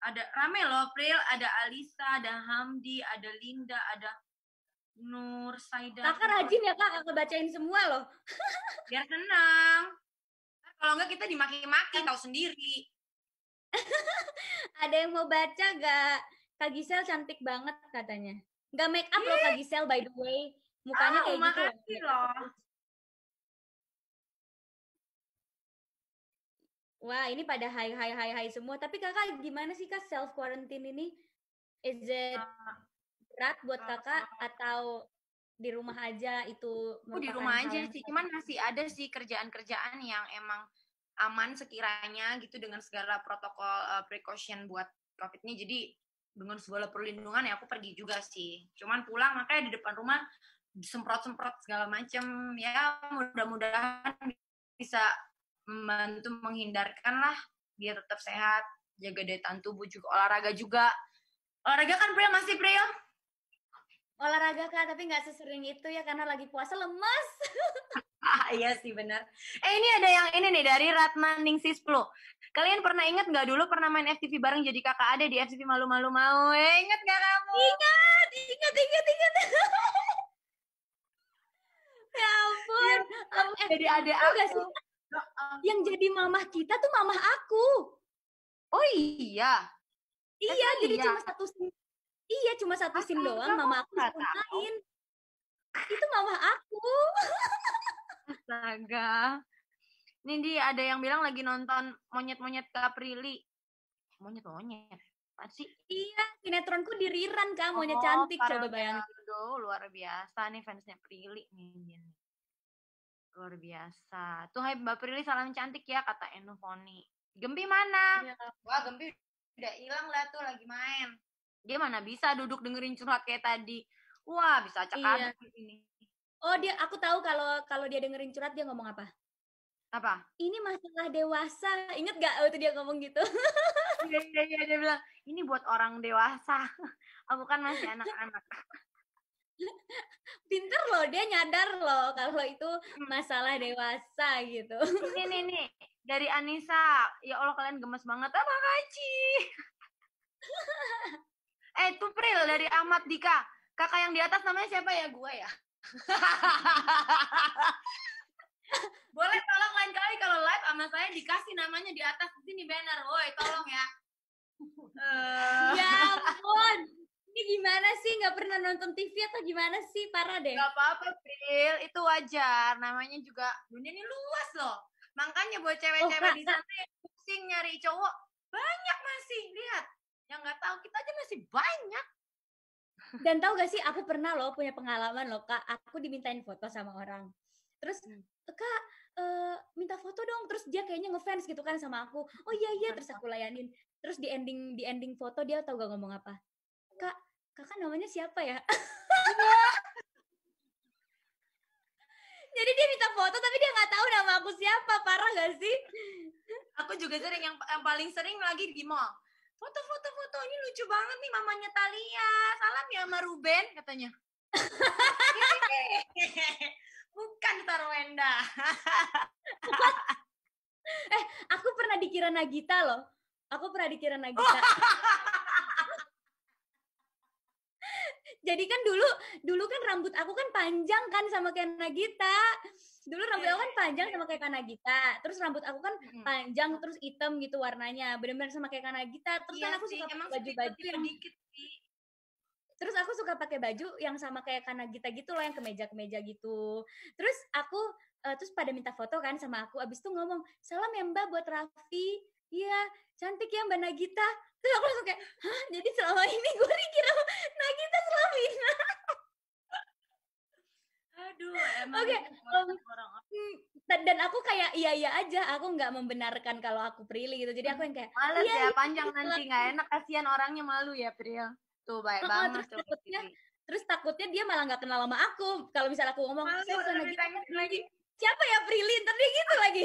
Ada rame loh, Pril, ada Alisa, ada Hamdi, ada Linda, ada Nur Saida. Kakak rajin ya kak, kakak bacain semua loh. Biar tenang. Kalau enggak kita dimaki-maki, tahu sendiri. Ada yang mau baca gak? Kak Gisel cantik banget katanya. Gak make up loh Kak Gisel by the way. Mukanya kayak gitu. Makasih loh. Wah, ini pada hai semua. Tapi kakak gimana sih kak self quarantine ini? Is it berat buat kakak atau di rumah aja itu? Aku di rumah aja sih. Cuman masih ada sih kerjaan-kerjaan yang emang aman sekiranya gitu dengan segala protokol precaution buat COVID ini. Jadi dengan segala perlindungan ya aku pergi juga sih. Cuman pulang makanya di depan rumah disemprot-semprot segala macam. Ya mudah-mudahan bisa membantu menghindarkan lah biar tetap sehat, jaga daya tahan tubuh juga, olahraga juga. Olahraga kan Pril masih Pril? Olahraga kak, tapi nggak sesering itu ya karena lagi puasa lemas. Iya sih benar. Ini ada yang ini nih dari Ratna Ningsih 10. Kalian pernah ingat nggak dulu pernah main FTV bareng jadi kakak ade di FTV malu-malu mau? Ingat nggak kamu? Ingat. Ya ampun. Jadi ade aku. Yang jadi mamah kita tuh mamah aku. Oh iya. Iya, jadi cuma satu scene. Iya, cuma satu scene doang. Mama aku main. Itu mamah aku. Astaga. Ini dia ada yang bilang lagi nonton monyet-monyet Kak Prilly. Monyet-monyet. Apa sih? Iya, sinetronku di rerun Kak, monyet cantik. Coba bayangin. Aduh, luar biasa nih fansnya Prilly nih. Luar biasa. Tuh hai Mbak Prilly salam cantik ya kata Enufoni. Gempi mana? Ya. Wah Gempi udah hilang lah tuh lagi main. Dia mana bisa duduk dengerin curhat kayak tadi. Wah bisa acak-acak ini. Oh dia, aku tahu kalau dia dengerin curhat dia ngomong apa? Apa? Ini masalah dewasa. Ingat gak waktu dia ngomong gitu? Iya dia bilang ini buat orang dewasa. Aku kan masih anak-anak. Pinter loh, dia nyadar loh kalau itu masalah dewasa gitu. Ini nih dari Anissa. Ya Allah kalian gemes banget. Makasih. Tuh Pril dari Ahmad Dika. Kakak yang di atas namanya siapa ya? Gua ya. Boleh tolong lain kali kalau live sama saya dikasih namanya di atas sini banner. Woi tolong ya. Ya ampun. Ini gimana sih? Nggak pernah nonton TV atau gimana sih? Parah deh. Gak apa-apa, Pril. Itu wajar. Namanya juga dunia ini luas loh. Makanya buat cewek-cewek di sana yang pusing nyari cowok, banyak masih. Lihat. Yang nggak tahu kita aja masih banyak. Dan tahu gak sih, aku pernah loh punya pengalaman loh, Kak. Aku dimintain foto sama orang. Terus, Kak, minta foto dong. Terus dia kayaknya ngefans gitu kan sama aku. Oh iya, terus aku layanin. Terus di ending foto dia tahu gak ngomong apa? Kak, kakak namanya siapa ya? Jadi dia minta foto tapi dia nggak tahu nama aku siapa. Parah gak sih? Aku juga sering yang paling sering lagi di mall. Foto ini lucu banget nih mamanya Thalia. Salam ya sama Ruben katanya. Bukan Tarwenda. Aku pernah dikira Nagita loh. Jadi kan dulu kan rambut aku kan panjang kan sama kayak Nagita. Dulu rambut aku kan panjang sama kayak Nagita. Terus rambut aku kan panjang terus hitam gitu warnanya. Benar-benar sama kayak Nagita. Terus kan aku suka baju-baju yang dikit sih. Terus aku suka pakai baju yang sama kayak Nagita gitu loh, yang kemeja-kemeja gitu. Terus aku terus pada minta foto kan sama aku. Abis itu ngomong, "Salam ya Mbak buat Raffi." Iya, cantik ya Mbak Nagita. Terus aku langsung kayak, hah? Jadi selama ini gue dikira Nagita Slavina. Aduh, emang dan aku kayak iya aja, aku nggak membenarkan kalau aku Prilly gitu. Jadi aku yang kayak, males ya panjang nanti nggak enak, kasihan orangnya malu ya Pril. Tuh baik banget tuh. Terus takutnya dia malah nggak kenal sama aku. Kalau misalnya aku ngomong, saya bukan lagi. Siapa ya Prilly? Ntar dia gitu lagi.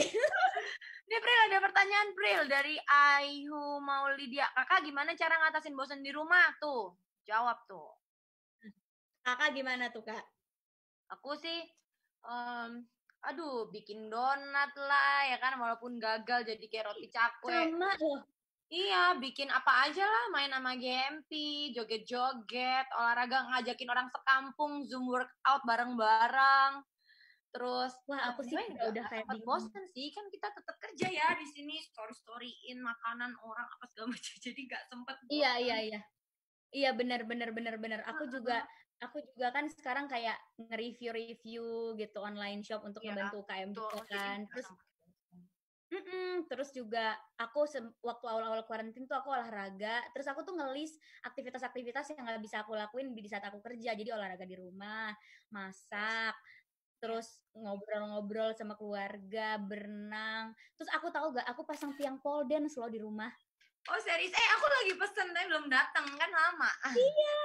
Nih Pril, ada pertanyaan Pril dari Aihu Maulidia. Kakak gimana cara ngatasin bosan di rumah? Tuh, jawab tuh. Kakak gimana tuh, Kak? Aku sih, bikin donat lah, ya kan, walaupun gagal jadi kayak roti cakwe. Sama loh. Iya, bikin apa aja lah, main sama GMP, joget-joget, olahraga, ngajakin orang sekampung, Zoom workout bareng-bareng. Terus, wah aku sih udah kayak bingung. Bosan sih, kan kita tetap kerja ya di sini, story-storyin makanan orang apa segala macam, jadi nggak sempet. Iya benar. Aku juga kan sekarang kayak nge-review gitu online shop untuk membantu UKM juga kan. Terus juga aku waktu awal-awal karantin tuh aku olahraga. Terus aku tuh ngelis aktivitas-aktivitas yang nggak bisa aku lakuin di saat aku kerja. Jadi olahraga di rumah, masak, terus ngobrol-ngobrol sama keluarga, berenang. Terus aku tahu gak, aku pasang tiang pole dance loh di rumah. Oh serius? Aku lagi pesen tapi belum datang, kan lama. Iya,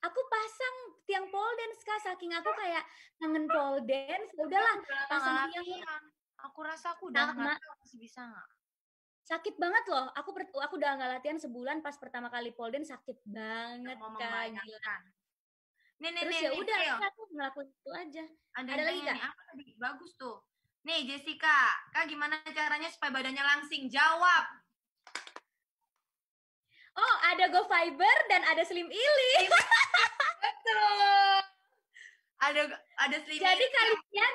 aku pasang tiang pole dance Kak, saking aku kayak kangen pole dance. Udahlah, pasang tiang. Aku rasa aku udah nggak tahu masih bisa nggak. Sakit banget loh. Aku udah nggak latihan sebulan, pas pertama kali pole dance sakit banget Kak. Terus ya udah, aku ngelakuin itu aja. Ada lagi Kak? Apa tadi? Bagus tuh. Nih Jessica, Kak gimana caranya supaya badannya langsing? Jawab. Oh, ada Go Fiber dan ada Slim Ili. Betul. Ada Slim Ili. Jadi kalian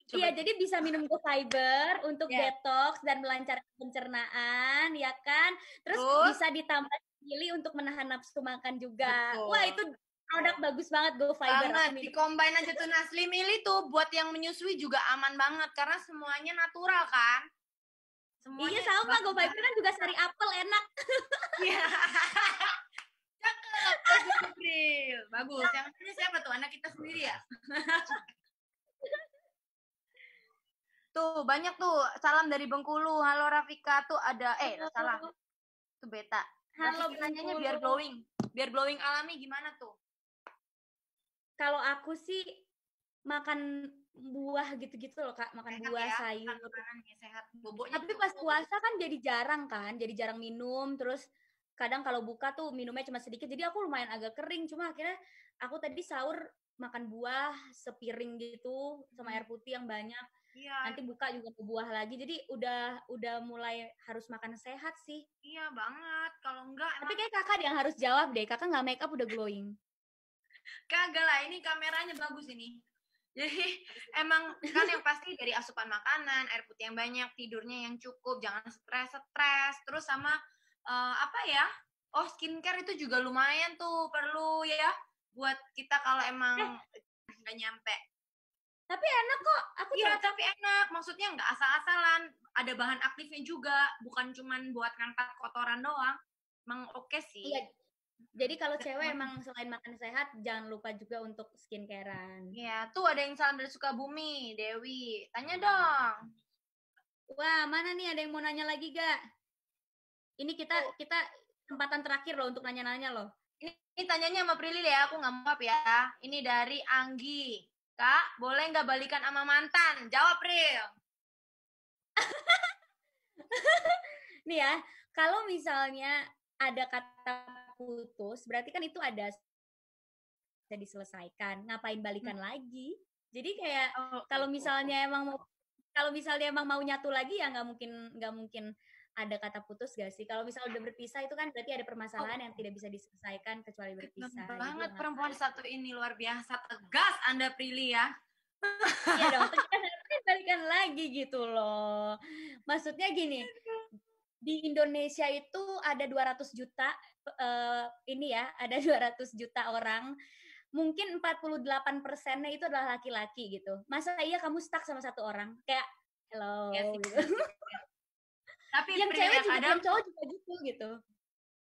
jadi bisa minum Go Fiber untuk detox dan melancarkan pencernaan, ya kan? Terus bisa ditambah Ili untuk menahan nafsu makan juga. Betul. Wah, itu produk bagus banget Go Fiber. Di-combine aja tuh. Nah, Slim Ili tuh buat yang menyusui juga aman banget karena semuanya natural kan? Semuanya sama, Go Fiber kan juga sari apel, enak. Iya. Cakep, bagus. Yang ini siapa tuh? Anak kita sendiri ya? Tuh, banyak tuh. Salam dari Bengkulu. Halo Rafika. Tuh ada, salah. Tuh Beta. Halo Bengkulu. Biar glowing. Biar glowing alami gimana tuh? Kalau aku sih makan buah gitu-gitu loh Kak, makan sehat buah, sayur. Sehat. Tapi pas puasa kan jadi jarang minum, terus kadang kalau buka tuh minumnya cuma sedikit, jadi aku lumayan agak kering, cuma akhirnya aku tadi sahur makan buah sepiring gitu sama air putih yang banyak. Iya. Nanti buka juga ke buah lagi, jadi udah mulai harus makan sehat sih. Iya banget, kalau enggak. Tapi kayak kakak yang harus jawab deh, kakak nggak make up udah glowing. Kagak lah, ini kameranya bagus ini. Jadi emang kan yang pasti dari asupan makanan, air putih yang banyak, tidurnya yang cukup, jangan stres, terus sama skincare itu juga lumayan tuh perlu ya buat kita kalau emang nggak nyampe. Tapi enak kok, tapi enak, maksudnya nggak asal-asalan, ada bahan aktifnya juga, bukan cuman buat ngangkat kotoran doang, emang oke sih. Iya. Jadi kalau cewek emang selain makan sehat, jangan lupa juga untuk skincarean. Iya, tuh ada yang salam dari Sukabumi, Dewi. Tanya dong. Wah, mana nih ada yang mau nanya lagi gak? Ini kita kesempatan terakhir loh untuk nanya-nanya loh. Ini tanyanya sama Prilly ya, aku nggak maaf ya. Ini dari Anggi. Kak, boleh nggak balikan sama mantan? Jawab, Pril. Nih ya, kalau misalnya ada kata putus, berarti kan itu ada bisa diselesaikan. Ngapain balikan lagi? Jadi kayak kalau misalnya emang mau nyatu lagi ya nggak mungkin ada kata putus gak sih? Kalau misalnya udah berpisah itu kan berarti ada permasalahan yang tidak bisa diselesaikan kecuali berpisah. Banget perempuan satu ini luar biasa tegas Anda Prilly ya. Iya dong, kita balikan lagi gitu loh. Maksudnya gini, di Indonesia itu ada 200 juta ada 200 juta orang. Mungkin 48%-nya itu adalah laki-laki gitu. Masa iya kamu stuck sama satu orang? Kayak hello gitu. Tapi yang cewek juga, yang cowok juga gitu.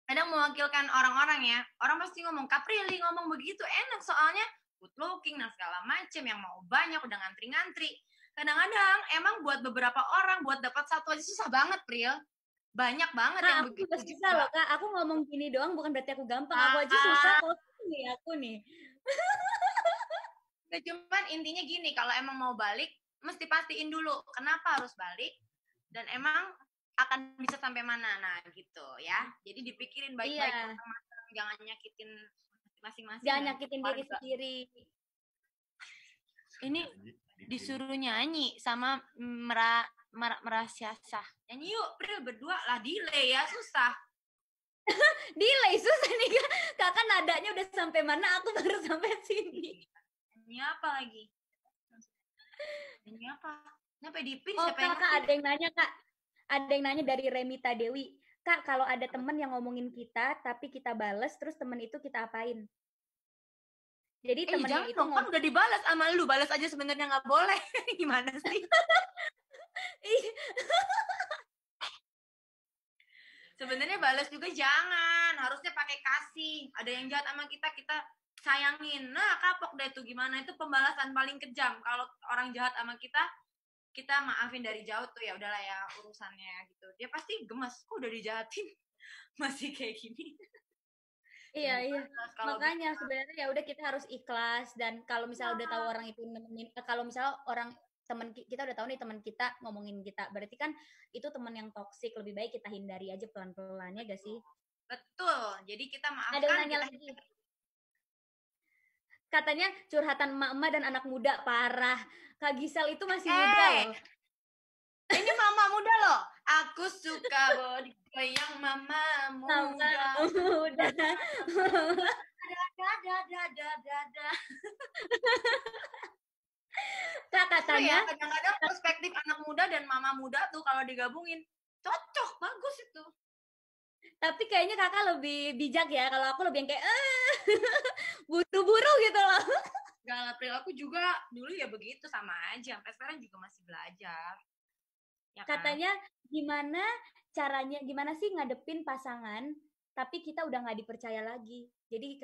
Kadang mewakilkan orang-orang ya. Orang pasti ngomong, Prilly ngomong begitu enak soalnya good looking dan segala macem, yang mau banyak udah ngantri-ngantri. Kadang-kadang emang buat beberapa orang buat dapat satu aja susah banget, Pril. Banyak banget yang begitu. Aku juga susah loh, Kak. Aku ngomong gini doang bukan berarti aku gampang. Aku aja susah kok. aku nih. Cuman intinya gini, kalau emang mau balik, mesti pastiin dulu kenapa harus balik dan emang akan bisa sampai mana. Nah gitu ya. Jadi dipikirin baik-baik, Iya. jangan nyakitin masing-masing. Jangan nyakitin diri sendiri. Ini disuruh nyanyi sama merasyasah. Nyanyi yuk, Pril, berdua lah, delay ya, susah. Delay susah nih Kak. Kakak nadanya udah sampai mana, aku baru sampai sini. Nyanyi apa lagi? Nyanyi apa? Nyampe di pin Oh, siapa Kak, ada yang nanya, Kak. Ada yang nanya dari Remita Dewi. Kak, kalau ada teman yang ngomongin kita, tapi kita bales, terus temen itu kita apain? Jadi temennya itu kan udah dibalas sama lu, balas aja sebenarnya nggak boleh. Gimana sih? Sebenarnya balas juga jangan, harusnya pakai kasih. Ada yang jahat sama kita, kita sayangin. Nah, kapok deh tuh gimana, itu pembalasan paling kejam. Kalau orang jahat sama kita maafin dari jauh tuh, ya udahlah ya urusannya gitu. Dia pasti gemes, kok udah dijahatin masih kayak gini. Iya. Makanya sebenarnya ya udah kita harus ikhlas, dan kalau misalnya udah tahu orang itu nemenin, kalau misalnya orang teman kita udah tahu nih teman kita ngomongin kita, berarti kan itu teman yang toksik, lebih baik kita hindari aja pelan-pelan, ya gak sih? Betul. Jadi kita maafkan. Ada yang nanya lagi. Katanya curhatan emak-emak dan anak muda parah. Kak Gisel itu masih muda loh. Ini mama muda loh. Aku suka body yang mama muda. Kak, katanya ya, kadang-kadang perspektif anak muda dan mama muda tuh kalau digabungin cocok, bagus itu. Tapi kayaknya kakak lebih bijak ya. Kalau aku lebih yang kayak buru-buru gitu loh. Gak, April, aku juga dulu ya begitu, sama aja. Sampai sekarang juga masih belajar. Ya kan? Katanya gimana sih ngadepin pasangan, tapi kita udah gak dipercaya lagi. Jadi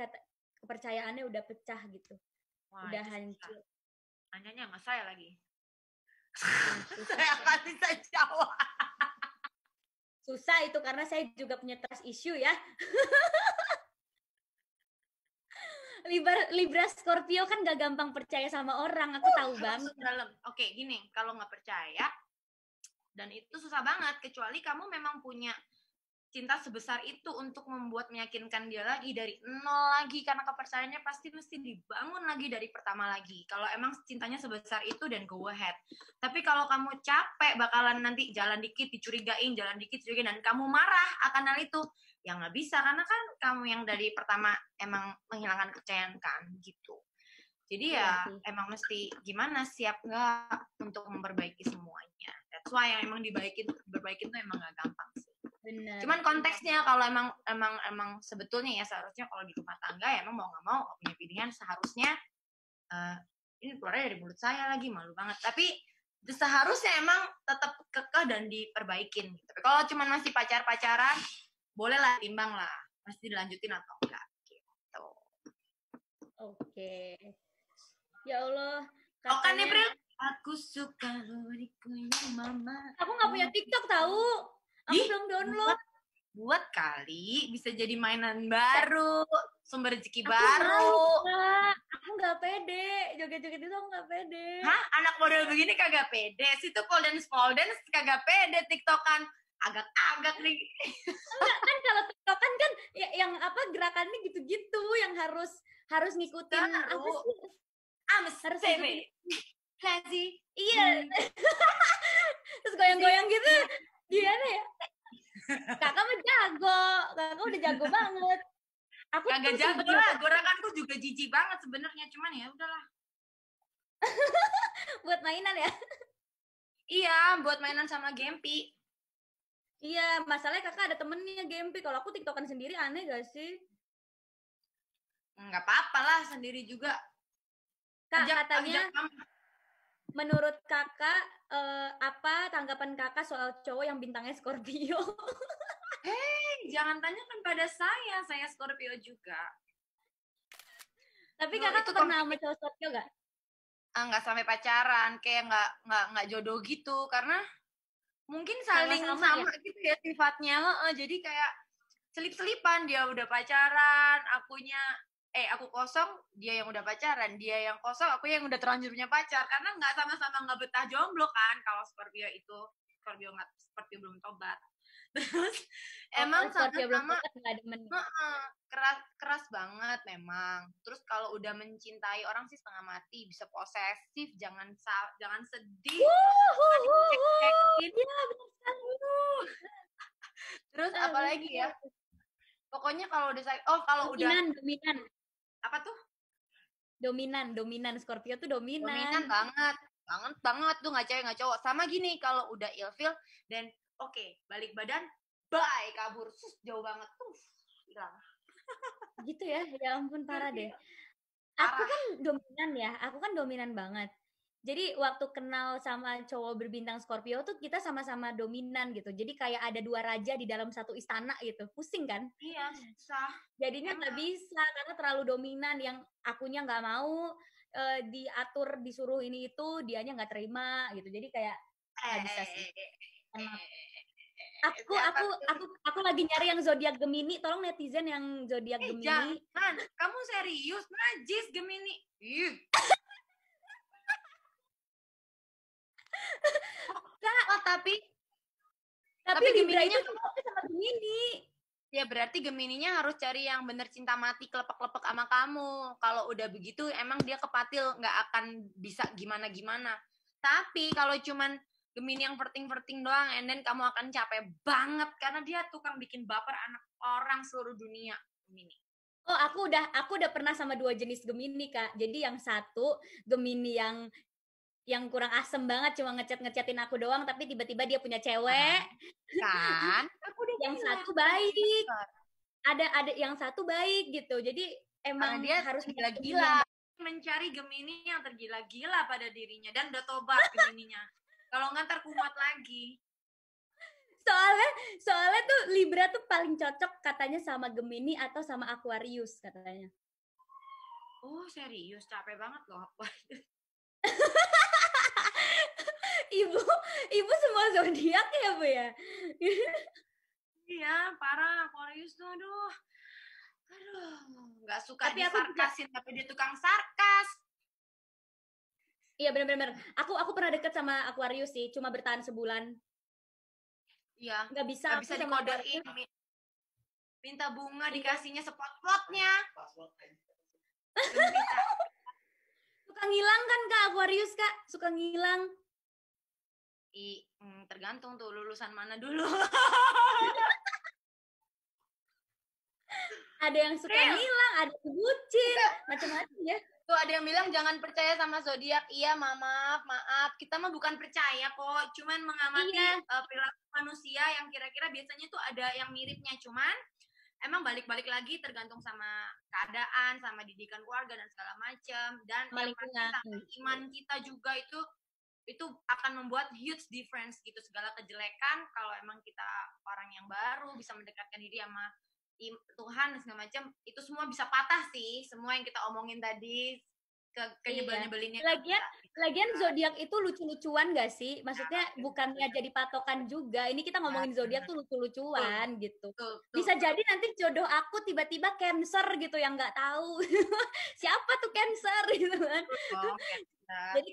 kepercayaannya udah pecah gitu. Wah, udah hancur. Nanyanya sama saya lagi. Saya akan bisa jawab. Susah itu karena saya juga punya trust issue ya. Libra Scorpio kan gak gampang percaya sama orang, aku tahu banget. Oke, gini, kalau nggak percaya, dan itu susah banget, kecuali kamu memang punya cinta sebesar itu untuk membuat meyakinkan dia lagi dari nol lagi, karena kepercayaannya pasti mesti dibangun lagi dari pertama lagi. Kalau emang cintanya sebesar itu, dan go ahead. Tapi kalau kamu capek bakalan nanti jalan dikit dicurigain, dan kamu marah akan hal itu, ya nggak bisa, karena kan kamu yang dari pertama emang menghilangkan kepercayaan kan, gitu. Jadi ya emang mesti gimana, siap nggak untuk memperbaiki semuanya. That's why yang emang diperbaikin tuh emang nggak gampang sih. Bener. Cuman konteksnya kalau emang sebetulnya ya seharusnya kalau di rumah tangga ya emang mau nggak mau punya pilihan, seharusnya ini keluarnya dari mulut saya lagi, malu banget, tapi seharusnya emang tetap kekeh dan diperbaikin gitu. Kalau cuman masih pacaran boleh lah, timbang lah masih dilanjutin atau enggak gitu. Oke. Ya Allah. Oke nih, Pril. Aku suka beriku yang mama. Aku nggak punya TikTok tahu. Aku belum download. Buat kali, bisa jadi mainan baru, sumber rezeki baru. Aku nggak pede, joget-joget itu aku nggak pede. Hah? Anak model begini kagak pede? Situ pole dance kagak pede, TikTokan agak-agak nih. Enggak, kan kalau TikTokan kan ya, yang apa gerakannya gitu-gitu, yang harus ngikutin apa sih? Harus ngikutin. Lazy. Iya. Terus goyang-goyang gitu. Gimana ya? Kakak mah jago. Kakak udah jago banget. Aku kagak jago lah. Gerakanku juga jijik banget sebenarnya, cuman ya udahlah. Buat mainan ya? Iya, buat mainan sama Gempi. Iya, masalahnya kakak ada temennya Gempi. Kalau aku TikTokan sendiri aneh gak sih? Nggak apa-apa lah, sendiri juga. Kak, katanya menurut kakak apa tanggapan kakak soal cowok yang bintangnya Scorpio? Jangan tanyakan pada saya Scorpio juga. Tapi kakak tuh pernah sama cowok Scorpio nggak? Nggak sampai pacaran, kayak nggak jodoh gitu, karena mungkin saling sama ya? Gitu ya sifatnya. Jadi kayak selip-selipan, dia udah pacaran, akunya aku kosong, dia yang udah pacaran, dia yang kosong, aku yang udah terlanjur punya pacar, karena nggak sama-sama nggak betah jomblo kan. Kalau Scorpio belum tobat. Terus emang Scorpio belum sama-sama tobat nggak demen. keras banget memang. Terus kalau udah mencintai orang sih setengah mati, bisa posesif, jangan sedih. Terus apalagi ya? Pokoknya kalau udah dominan. Apa tuh? Dominan. Scorpio tuh dominan. Dominan banget tuh, nggak cewek nggak cowok. Sama gini, kalau udah ilfil dan oke, balik badan, bye, kabur, jauh banget tuh, hilang. Gitu ya ampun parah deh. Aku kan dominan banget. Jadi waktu kenal sama cowok berbintang Scorpio tuh kita sama-sama dominan gitu. Jadi kayak ada dua raja di dalam satu istana gitu. Pusing kan? Iya, susah. Jadinya nggak bisa karena terlalu dominan, yang akunya nggak mau diatur, disuruh ini itu, dianya nggak terima gitu. Jadi kayak nggak bisa sih. Aku lagi nyari yang zodiak Gemini. Tolong netizen yang zodiak Gemini. Jangan, kamu serius, najis Gemini. tapi Libra itu sama Gemini. Ya berarti Gemininya harus cari yang bener cinta mati, kelepek-kelepek sama kamu. Kalau udah begitu emang dia kepatil, nggak akan bisa gimana-gimana. Tapi kalau cuman Gemini yang verting-verting doang, and then kamu akan capek banget karena dia tukang bikin baper anak orang seluruh dunia. Gemini. Oh, aku udah pernah sama dua jenis Gemini, Kak. Jadi yang satu Gemini yang kurang asem banget, cuma ngechatin aku doang, tapi tiba-tiba dia punya cewek. Kan? Yang satu baik. Ada yang satu baik gitu. Jadi emang dia harus gila-gila mencari Gemini yang tergila-gila pada dirinya dan udah tobat Gemininya. Kalau nggak ntar kumat lagi. Soalnya tuh Libra tuh paling cocok katanya sama Gemini atau sama Aquarius katanya. Oh serius, capek banget loh Aquarius. Ibu semua zodiak ya Bu ya. Iya parah Aquarius tuh, aduh nggak suka disarkasin tapi dia tukang sarkas. Iya benar-benar. Aku pernah deket sama Aquarius sih, cuma bertahan sebulan. Iya. Nggak bisa dikodein. Minta bunga dikasihnya spot-spotnya. Suka ngilang kan Kak Aquarius Kak? Suka ngilang. Tergantung tuh lulusan mana dulu. Ada yang suka ngilang, ada yang bucin, macam-macam ya. Tuh ada yang bilang jangan percaya sama zodiak. Iya, maaf. Kita mah bukan percaya kok, cuman mengamati perilaku manusia yang kira-kira biasanya tuh ada yang miripnya, cuman emang balik-balik lagi tergantung sama keadaan, sama didikan keluarga dan segala macam, dan yang pasti sama iman kita juga itu akan membuat huge difference gitu. Segala kejelekan kalau emang kita orang yang baru bisa mendekatkan diri sama Tuhan dan segala macam, itu semua bisa patah sih, semua yang kita omongin tadi kenyebel-nyebelinnya. Lagian zodiak itu lucu-lucuan gak sih? Maksudnya bukannya jadi patokan juga. Ini kita ngomongin zodiak tuh lucu-lucuan gitu. Bisa jadi nanti jodoh aku tiba-tiba Cancer gitu yang nggak tahu. Siapa tuh Cancer gitu kan. Jadi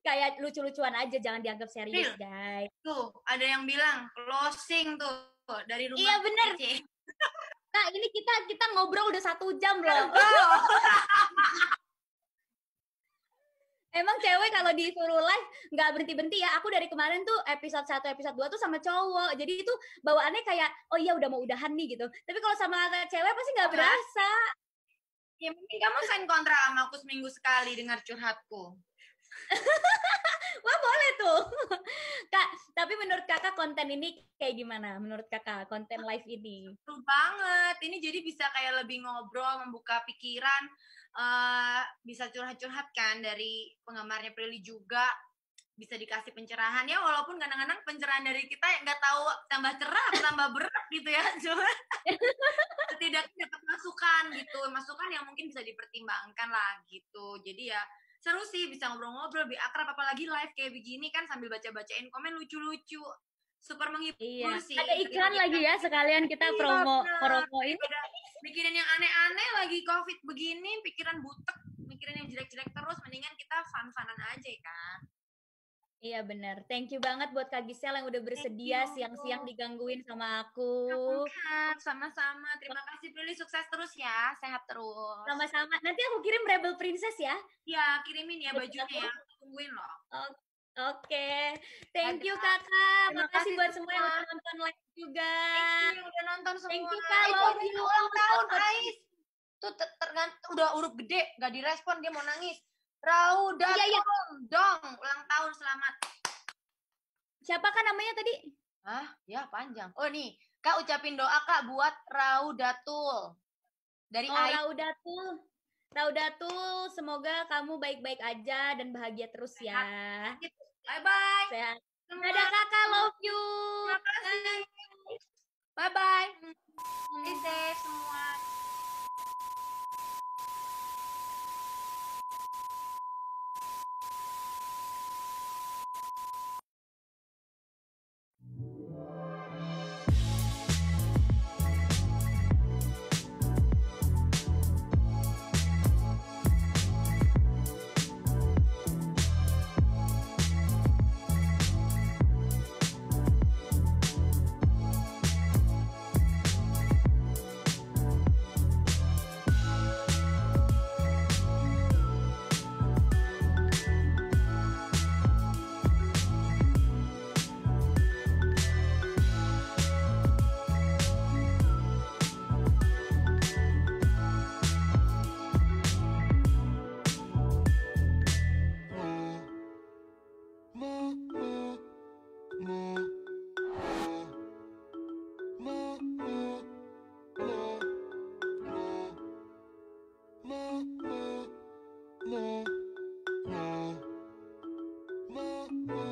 kayak lucu-lucuan aja, jangan dianggap serius, guys. Tuh, ada yang bilang closing tuh dari rumah. Iya bener. Nah, ini kita ngobrol udah 1 jam loh. Emang cewek kalau disuruh live nggak berhenti-berhenti ya. Aku dari kemarin tuh episode 1, episode 2 tuh sama cowok. Jadi itu bawaannya kayak, oh iya udah mau udahan nih gitu. Tapi kalau sama cewek pasti nggak berasa. Ya mungkin kamu sign kontrak sama aku seminggu sekali dengar curhatku. Wah boleh tuh. Kak, tapi menurut kakak konten ini kayak gimana? Menurut kakak konten live ini? Seru banget. Ini jadi bisa kayak lebih ngobrol, membuka pikiran, bisa curhat-curhat kan dari penggemarnya Prilly juga. Bisa dikasih pencerahan ya, walaupun kadang-kadang pencerahan dari kita nggak tahu tambah cerah tambah berat gitu ya. Cuma setidaknya dapat masukan gitu, masukan yang mungkin bisa dipertimbangkan lah gitu. Jadi ya seru sih, bisa ngobrol-ngobrol lebih akrab, apalagi live kayak begini kan sambil baca-bacain komen lucu-lucu. super menghibur Iya, sih. ada iklan lagi ya, sekalian kita promoin. Daripada mikirin yang aneh-aneh lagi COVID begini, pikiran butek, mikirin yang jelek-jelek terus, mendingan kita fun-funan aja ya kan. Iya benar. Thank you banget buat Kak Gisel yang udah bersedia you. siang-siang digangguin sama aku. Sama-sama. Terima kasih Prilly, sukses terus ya, sehat terus. Sama-sama. Nanti aku kirim Rebel Princess ya. Ya, kirimin ya bajunya ya. Tungguin loh. Oke. Thank you Kakak. Makasih buat semua yang udah nonton live juga. Thank you udah nonton semua. Thank you Kak. Love you. Ulang tahun Ais. Tuh udah huruf gede, gak direspon, dia mau nangis. Rauda dong, ulang tahun selamat. Siapa Kak namanya tadi? Hah? Ya panjang. Oh nih, Kak ucapin doa Kak buat Raudatul. Dari Ais. Raudatul, semoga kamu baik-baik aja dan bahagia terus ya. Bye-bye. Sehat. Dadah Kakak, love you. Terima kasih. Bye-bye. Stay safe semua. No.